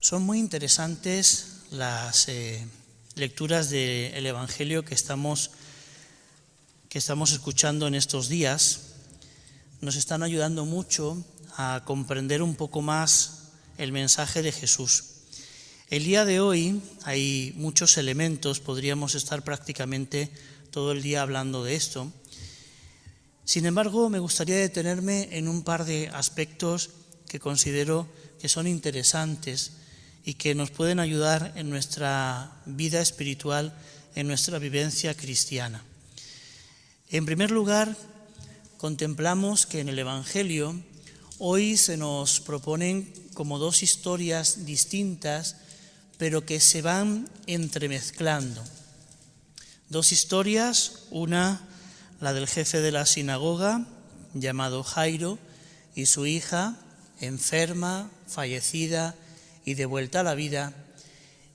Son muy interesantes las lecturas del Evangelio que estamos escuchando en estos días. Nos están ayudando mucho a comprender un poco más el mensaje de Jesús. El día de hoy hay muchos elementos, podríamos estar prácticamente todo el día hablando de esto. Sin embargo, me gustaría detenerme en un par de aspectos que considero que son interesantes y que nos pueden ayudar en nuestra vida espiritual, en nuestra vivencia cristiana. En primer lugar, contemplamos que en el Evangelio hoy se nos proponen como dos historias distintas, pero que se van entremezclando. Dos historias, una, la del jefe de la sinagoga, llamado Jairo, y su hija, enferma, fallecida y de vuelta a la vida,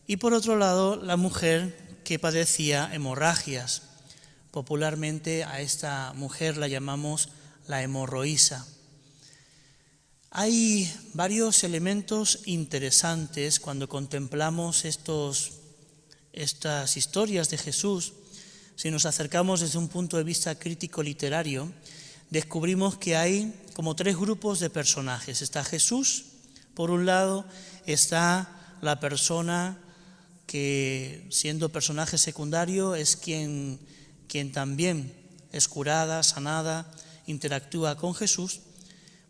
y por otro lado la mujer que padecía hemorragias. Popularmente a esta mujer la llamamos la hemorroísa. Hay varios elementos interesantes cuando contemplamos estas historias de Jesús. Si nos acercamos desde un punto de vista crítico literario, descubrimos que hay como tres grupos de personajes. Está Jesús, por un lado, está la persona que, siendo personaje secundario, es quien también es curada, sanada, interactúa con Jesús.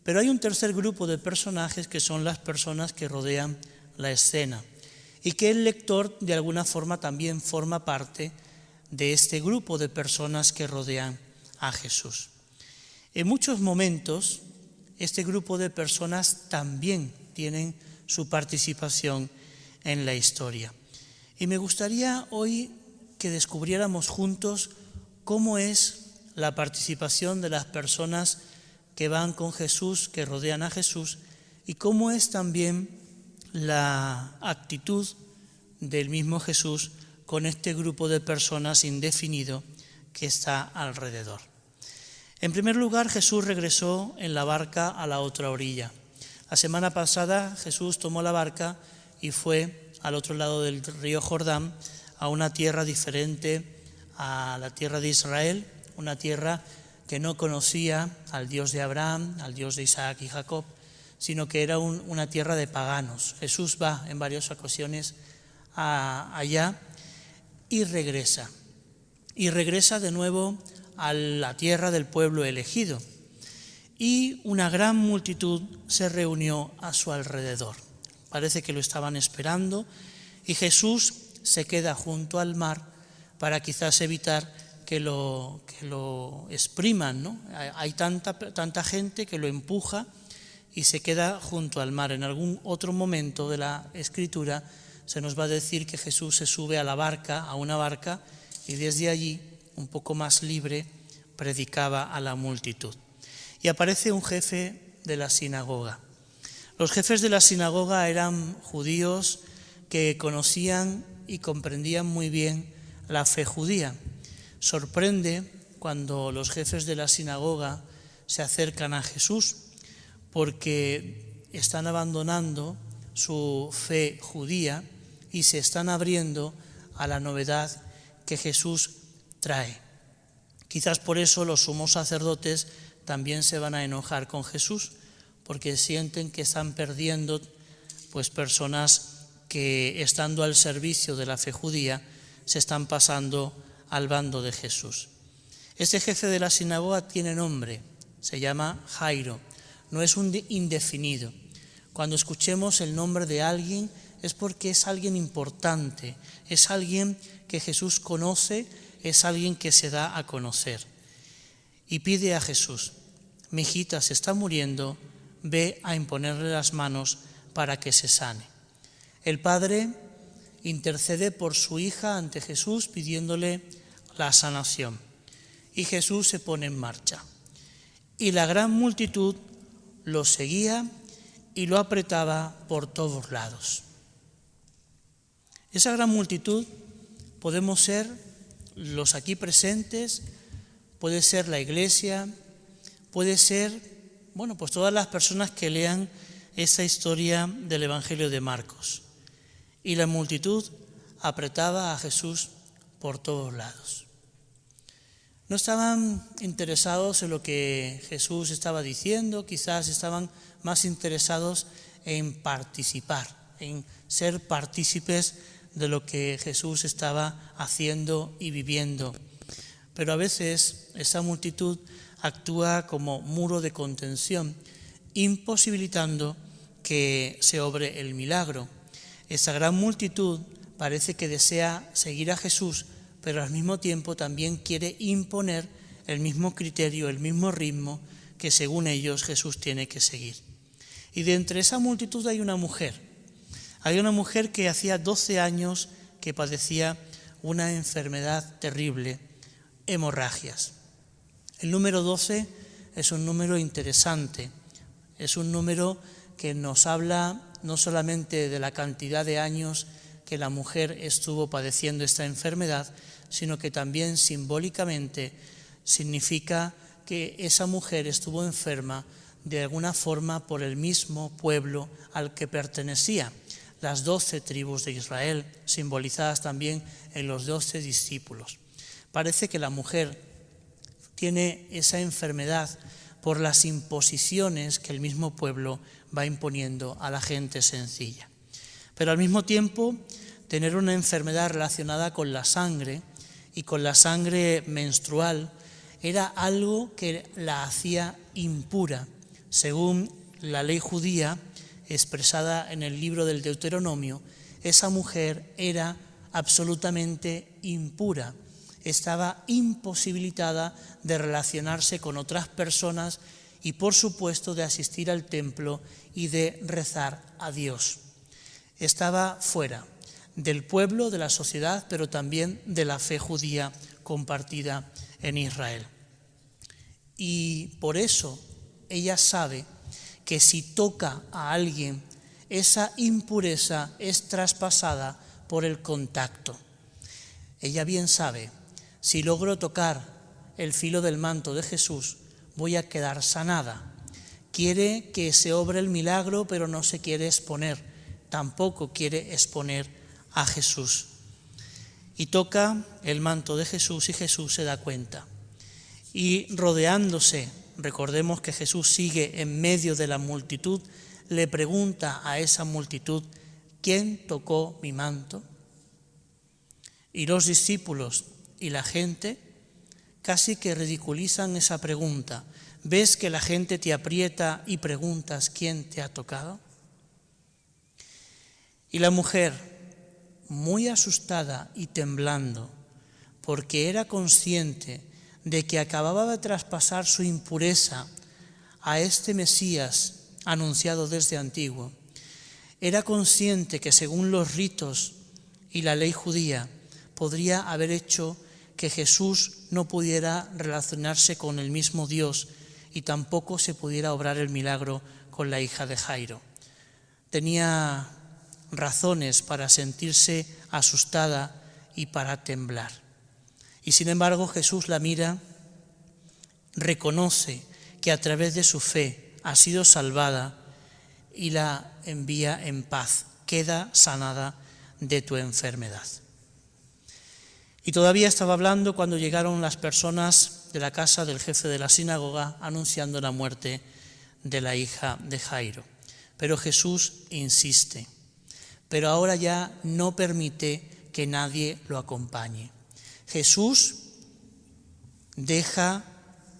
Pero hay un tercer grupo de personajes que son las personas que rodean la escena y que el lector de alguna forma también forma parte de este grupo de personas que rodean a Jesús. En muchos momentos, este grupo de personas también tienen su participación en la historia. Y me gustaría hoy que descubriéramos juntos cómo es la participación de las personas que van con Jesús, que rodean a Jesús, y cómo es también la actitud del mismo Jesús con este grupo de personas indefinido que está alrededor. En primer lugar, Jesús regresó en la barca a la otra orilla. La semana pasada Jesús tomó la barca y fue al otro lado del río Jordán, a una tierra diferente a la tierra de Israel, una tierra que no conocía al Dios de Abraham, al Dios de Isaac y Jacob, sino que era una tierra de paganos. Jesús va en varias ocasiones allá y regresa de nuevo a la tierra del pueblo elegido. Y una gran multitud se reunió a su alrededor. Parece que lo estaban esperando y Jesús se queda junto al mar para quizás evitar que lo expriman, ¿no? Hay tanta gente que lo empuja y se queda junto al mar. En algún otro momento de la Escritura se nos va a decir que Jesús se sube a una barca, y desde allí, un poco más libre, predicaba a la multitud. Y aparece un jefe de la sinagoga. Los jefes de la sinagoga eran judíos que conocían y comprendían muy bien la fe judía. Sorprende cuando los jefes de la sinagoga se acercan a Jesús porque están abandonando su fe judía y se están abriendo a la novedad que Jesús trae. Quizás por eso los sumos sacerdotes también se van a enojar con Jesús, porque sienten que están perdiendo personas que, estando al servicio de la fe judía, se están pasando al bando de Jesús. Este jefe de la sinagoga tiene nombre, se llama Jairo, no es un indefinido. Cuando escuchemos el nombre de alguien es porque es alguien importante, es alguien que Jesús conoce, es alguien que se da a conocer. Y pide a Jesús: mi hijita se está muriendo, ve a imponerle las manos para que se sane. El padre intercede por su hija ante Jesús pidiéndole la sanación. Y Jesús se pone en marcha. Y la gran multitud lo seguía y lo apretaba por todos lados. Esa gran multitud podemos ser los aquí presentes, puede ser la iglesia, puede ser, todas las personas que lean esta historia del Evangelio de Marcos. y la multitud apretaba a Jesús por todos lados. No estaban interesados en lo que Jesús estaba diciendo, quizás estaban más interesados en participar, en ser partícipes de lo que Jesús estaba haciendo y viviendo. Pero a veces esa multitud actúa como muro de contención, imposibilitando que se obre el milagro. Esa gran multitud parece que desea seguir a Jesús, pero al mismo tiempo también quiere imponer el mismo criterio, el mismo ritmo que según ellos Jesús tiene que seguir. Y de entre esa multitud hay una mujer. Hay una mujer que hacía 12 años que padecía una enfermedad terrible, hemorragias. El número 12 es un número interesante, es un número que nos habla no solamente de la cantidad de años que la mujer estuvo padeciendo esta enfermedad, sino que también simbólicamente significa que esa mujer estuvo enferma de alguna forma por el mismo pueblo al que pertenecía, las 12 tribus de Israel, simbolizadas también en los 12 discípulos. Parece que la mujer tiene esa enfermedad por las imposiciones que el mismo pueblo va imponiendo a la gente sencilla. Pero al mismo tiempo, tener una enfermedad relacionada con la sangre y con la sangre menstrual era algo que la hacía impura. Según la ley judía, expresada en el libro del Deuteronomio, esa mujer era absolutamente impura. Estaba imposibilitada de relacionarse con otras personas y, por supuesto, de asistir al templo y de rezar a Dios. Estaba fuera del pueblo, de la sociedad, pero también de la fe judía compartida en Israel. Y por eso ella sabe que si toca a alguien, esa impureza es traspasada por el contacto. Ella bien sabe, si logro tocar el filo del manto de Jesús, voy a quedar sanada. Quiere que se obre el milagro, pero no se quiere exponer. Tampoco quiere exponer a Jesús. Y toca el manto de Jesús y Jesús se da cuenta. Y rodeándose, recordemos que Jesús sigue en medio de la multitud, le pregunta a esa multitud, ¿quién tocó mi manto? Y los discípulos y la gente casi que ridiculizan esa pregunta. ¿Ves que la gente te aprieta y preguntas quién te ha tocado? Y la mujer, muy asustada y temblando, porque era consciente de que acababa de traspasar su impureza a este Mesías anunciado desde antiguo, era consciente que según los ritos y la ley judía podría haber hecho que Jesús no pudiera relacionarse con el mismo Dios y tampoco se pudiera obrar el milagro con la hija de Jairo. Tenía razones para sentirse asustada y para temblar. Y sin embargo Jesús la mira, reconoce que a través de su fe ha sido salvada y la envía en paz. Queda sanada de tu enfermedad. Y todavía estaba hablando cuando llegaron las personas de la casa del jefe de la sinagoga anunciando la muerte de la hija de Jairo. Pero Jesús insiste, pero ahora ya no permite que nadie lo acompañe. Jesús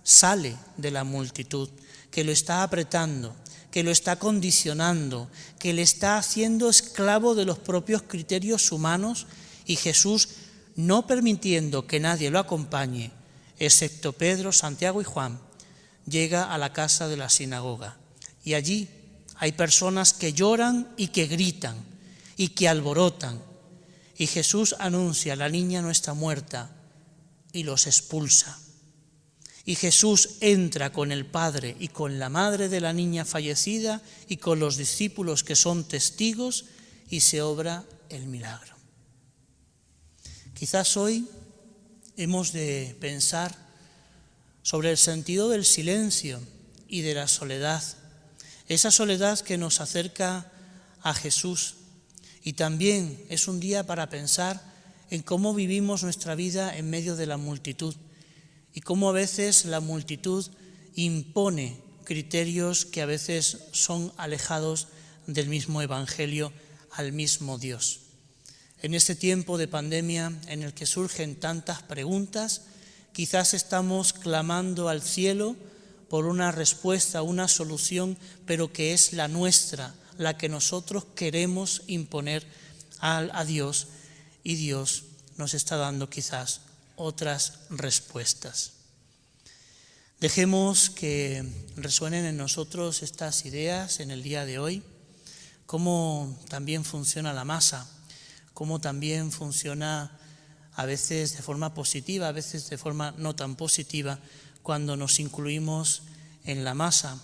sale de la multitud, que lo está apretando, que lo está condicionando, que le está haciendo esclavo de los propios criterios humanos, y Jesús, no permitiendo que nadie lo acompañe, excepto Pedro, Santiago y Juan, llega a la casa de la sinagoga. Y allí hay personas que lloran y que gritan y que alborotan. Y Jesús anuncia, la niña no está muerta, y los expulsa. Y Jesús entra con el padre y con la madre de la niña fallecida y con los discípulos que son testigos, y se obra el milagro. Quizás hoy hemos de pensar sobre el sentido del silencio y de la soledad, esa soledad que nos acerca a Jesús Y también es un día para pensar en cómo vivimos nuestra vida en medio de la multitud y cómo a veces la multitud impone criterios que a veces son alejados del mismo Evangelio, al mismo Dios. En este tiempo de pandemia en el que surgen tantas preguntas, quizás estamos clamando al cielo por una respuesta, una solución, pero que es la nuestra, la que nosotros queremos imponer a Dios, y Dios nos está dando quizás otras respuestas. Dejemos que resuenen en nosotros estas ideas en el día de hoy, cómo también funciona la masa, cómo también funciona a veces de forma positiva, a veces de forma no tan positiva, cuando nos incluimos en la masa,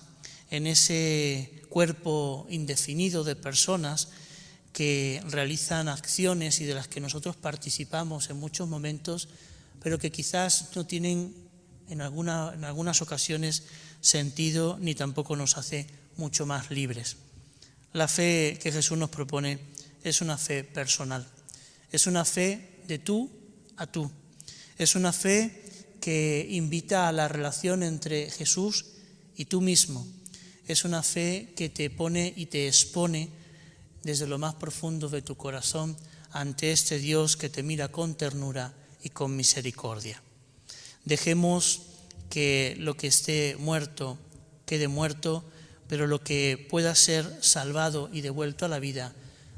en ese cuerpo indefinido de personas que realizan acciones y de las que nosotros participamos en muchos momentos, pero que quizás no tienen en algunas ocasiones sentido ni tampoco nos hace mucho más libres. La fe que Jesús nos propone es una fe personal, es una fe de tú a tú, es una fe que invita a la relación entre Jesús y tú mismo, es una fe que te pone y te expone desde lo más profundo de tu corazón ante este Dios que te mira con ternura y con misericordia. Dejemos que lo que esté muerto quede muerto, pero lo que pueda ser salvado y devuelto a la vida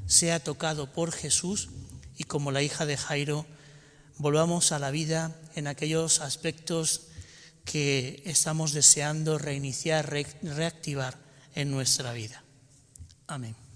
sea tocado por Jesús, y como la hija de Jairo, volvamos a la vida en aquellos aspectos que estamos deseando reiniciar, reactivar en nuestra vida. Amén.